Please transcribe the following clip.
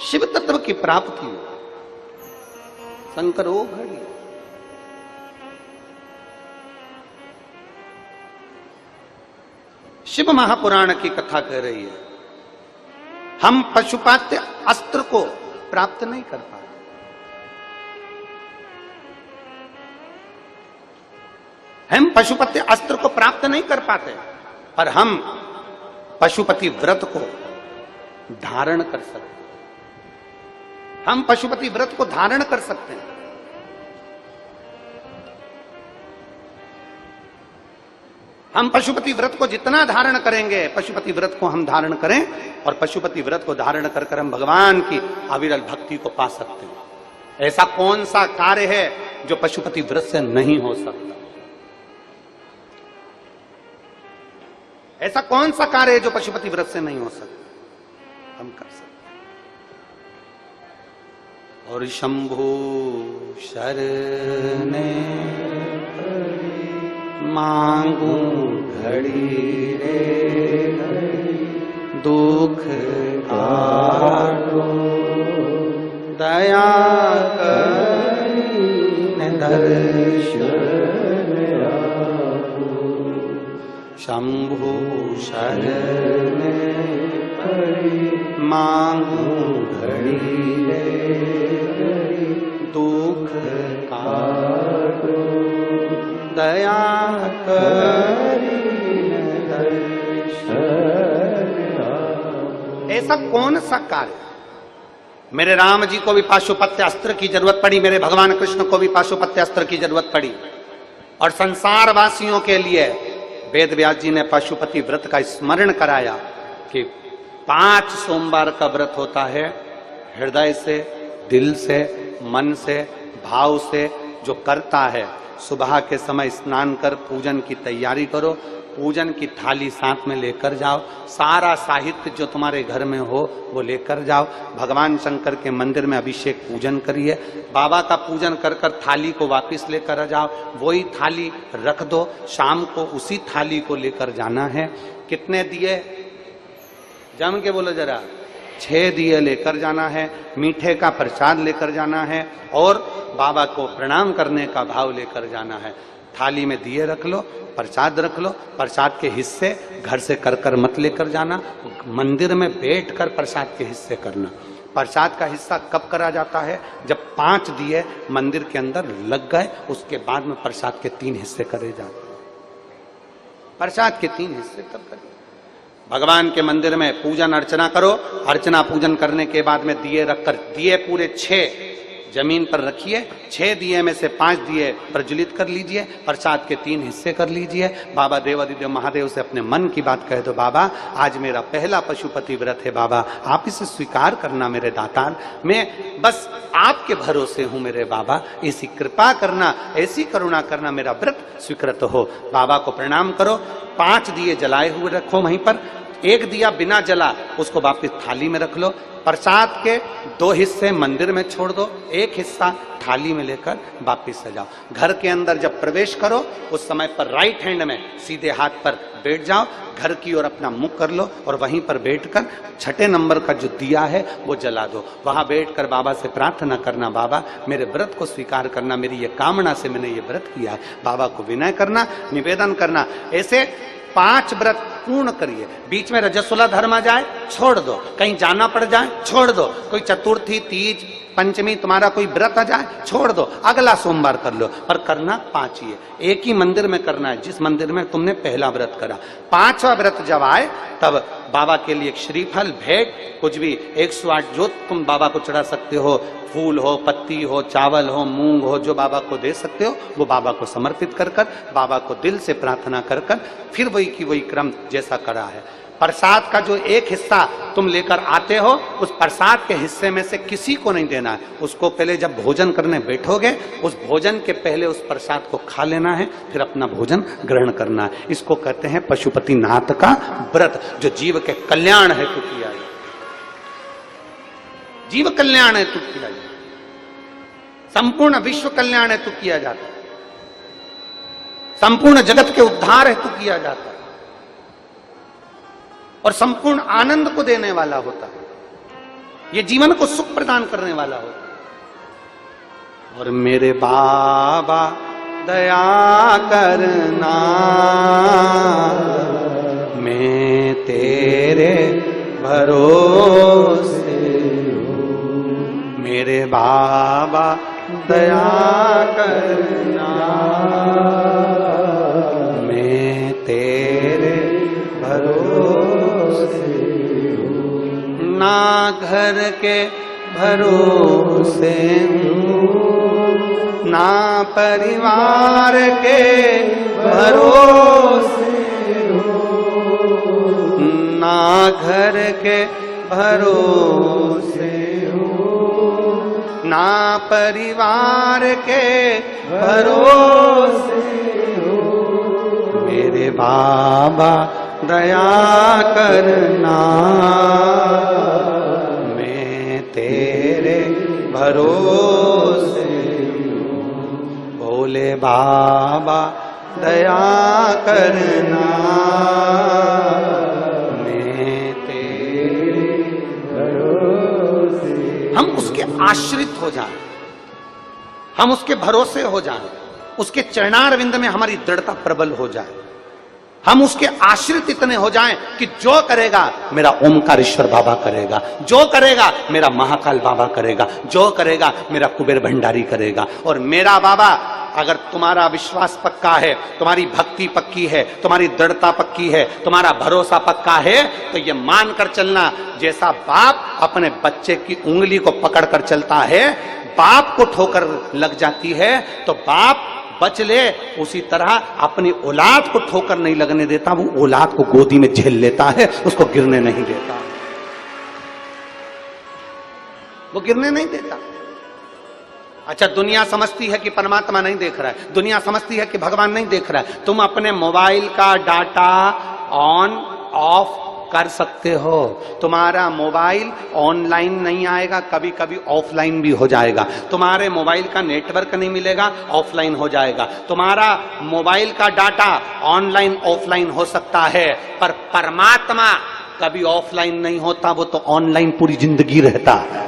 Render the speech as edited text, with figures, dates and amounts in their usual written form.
शिव तत्व की प्राप्ति शंकरो घड़ी। शिव महापुराण की कथा कह रही है, हम पशुपात्य अस्त्र को प्राप्त नहीं कर पाते। हम पशुपति अस्त्र को प्राप्त नहीं कर पाते, पर हम पशुपति व्रत को धारण कर सकते हैं। हम पशुपति व्रत को धारण कर सकते हैं। हम पशुपति व्रत को जितना धारण करेंगे, पशुपति व्रत को हम धारण करें और पशुपति व्रत को धारण कर कर हम भगवान की अविरल भक्ति को पा सकते हैं। ऐसा कौन सा कार्य है जो पशुपति व्रत से नहीं हो सकता? ऐसा कौन सा कार्य है जो पशुपति व्रत से नहीं हो सकता? हम कर सकते। और शंभु शरणे मांगू घड़ी रे दुख काटो दया करीने दर्शन आपो। शंभु शरणे मांगू घड़ी रे दुख काटो दया करीने दर्शन आपो। ऐसा कौन सा कार्य? मेरे राम जी को भी पाशुपत्य अस्त्र की जरूरत पड़ी, मेरे भगवान कृष्ण को भी पाशुपत्य अस्त्र की जरूरत पड़ी, और संसार वासियों के लिए वेद व्यास जी ने पशुपति व्रत का स्मरण कराया कि 5 सोमवार का व्रत होता है। हृदय से, दिल से, मन से, भाव से जो करता है, सुबह के समय स्नान कर पूजन की तैयारी करो, पूजन की थाली साथ में लेकर जाओ, सारा साहित्य जो तुम्हारे घर में हो वो लेकर जाओ, भगवान शंकर के मंदिर में अभिषेक पूजन करिए, बाबा का पूजन कर कर थाली को वापस लेकर आ जाओ, वही थाली रख दो, शाम को उसी थाली को लेकर जाना है। कितने दिए? जम के बोलो जरा। 6 दिए लेकर जाना है, मीठे का प्रसाद लेकर जाना है और बाबा को प्रणाम करने का भाव लेकर जाना है। थाली में दिए रख लो, प्रसाद रख लो, प्रसाद के हिस्से घर से कर कर मत लेकर जाना, मंदिर में बैठकर प्रसाद के हिस्से करना। प्रसाद का हिस्सा कब करा जाता है? जब 5 दिए मंदिर के अंदर लग गए, उसके बाद में प्रसाद के 3 हिस्से करे जाते हैं। प्रसाद के 3 हिस्से तब करिए। भगवान के मंदिर में पूजन अर्चना करो, अर्चना पूजन करने के बाद में दिए रखकर, दिए पूरे 6 जमीन पर रखिए, 6 दिए में से 5 दिए प्रज्वलित कर लीजिए, प्रसाद के 3 हिस्से कर लीजिए। बाबा देवादिदेव महादेव से अपने मन की बात कह दो, बाबा आज मेरा पहला पशुपति व्रत है, बाबा आप इसे स्वीकार करना मेरे दातार, मैं बस आपके भरोसे हूं मेरे बाबा, ऐसी कृपा करना, ऐसी करुणा करना, मेरा व्रत स्वीकृत हो। बाबा को प्रणाम करो, 5 दिए जलाए हुए रखो वहीं पर, 1 दिया बिना जला उसको वापिस थाली में रख लो, प्रसाद के 2 हिस्से मंदिर में छोड़ दो, 1 हिस्सा थाली में लेकर वापिस से जाओ। घर के अंदर जब प्रवेश करो उस समय पर राइट हैंड में सीधे हाथ पर बैठ जाओ, घर की ओर अपना मुख कर लो और वहीं पर बैठकर 6 नंबर का जो दिया है वो जला दो। वहां बैठकर बाबा से प्रार्थना करना, बाबा मेरे व्रत को स्वीकार करना, मेरी ये कामना से मैंने ये व्रत किया है। बाबा को विनय करना, निवेदन करना। ऐसे 5 व्रत पूर्ण करिए। बीच में रजस्वला धर्म आ जाए छोड़ दो, कहीं जाना पड़ जाए छोड़ दो, कोई चतुर्थी, तीज, पंचमी तुम्हारा कोई व्रत आ जाए छोड़ दो, अगला सोमवार कर लो, पर करना 5 ही है। एक ही मंदिर में करना है जिस मंदिर में तुमने पहला व्रत करा। 5वां व्रत जब आए तब बाबा के लिए श्रीफल, भेंट, कुछ भी 108 जो तुम बाबा को चढ़ा सकते हो, फूल हो, पत्ती हो, चावल हो, मूंग हो, जो बाबा को दे सकते हो वो बाबा को समर्पित कर कर, बाबा को दिल से प्रार्थना कर कर, फिर वही की वही क्रम जैसा करा है। प्रसाद का जो 1 हिस्सा तुम लेकर आते हो, उस प्रसाद के हिस्से में से किसी को नहीं देना है। उसको पहले जब भोजन करने बैठोगे, उस भोजन के पहले उस प्रसाद को खा लेना है, फिर अपना भोजन ग्रहण करना है। इसको कहते हैं पशुपति नाथ का व्रत, जो जीव के कल्याण हेतु किया है। जीव कल्याण हेतु किया जाता है, संपूर्ण विश्व कल्याण हेतु किया जाता है, संपूर्ण जगत के उद्धार हेतु किया जाता है और संपूर्ण आनंद को देने वाला होता है। ये जीवन को सुख प्रदान करने वाला हो। और मेरे बाबा दया करना, मैं तेरे भरोसे हूँ। मेरे बाबा दया करना, मैं तेरे भरोसे हूँ। ना घर के भरोसे हूँ, ना परिवार के भरोसे हूँ, ना घर के भरोसे हूँ, ना परिवार के भरोसे हूँ। मेरे बाबा दया करना, मैं तेरे भरोसे हूँ। भोले बाबा दया करना, मैं तेरे भरोसे। हम उसके आश्रित हो जाएं, हम उसके भरोसे हो जाएं, उसके चरणारविंद में हमारी दृढ़ता प्रबल हो जाए। हम उसके आश्रित इतने हो जाएं कि जो करेगा मेरा ओमकारेश्वर बाबा करेगा, जो करेगा मेरा महाकाल बाबा करेगा, जो करेगा मेरा कुबेर भंडारी करेगा। और मेरा बाबा, अगर तुम्हारा विश्वास पक्का है, तुम्हारी भक्ति पक्की है, तुम्हारी दृढ़ता पक्की है, तुम्हारा भरोसा पक्का है, तो ये मानकर चलना, जैसा बाप अपने बच्चे की उंगली को पकड़कर चलता है, बाप को ठोकर लग जाती है तो बाप बच ले, उसी तरह अपनी औलाद को ठोकर नहीं लगने देता, वो औलाद को गोदी में झेल लेता है, उसको गिरने नहीं देता, वो गिरने नहीं देता। अच्छा, दुनिया समझती है कि परमात्मा नहीं देख रहा है, दुनिया समझती है कि भगवान नहीं देख रहा है। तुम अपने मोबाइल का डाटा ऑन ऑफ कर सकते हो, तुम्हारा मोबाइल ऑनलाइन नहीं आएगा, कभी कभी ऑफलाइन भी हो जाएगा। तुम्हारे मोबाइल का नेटवर्क नहीं मिलेगा, ऑफलाइन हो जाएगा। तुम्हारा मोबाइल का डाटा ऑनलाइन ऑफलाइन हो सकता है, पर परमात्मा कभी ऑफलाइन नहीं होता, वो तो ऑनलाइन पूरी जिंदगी रहता है।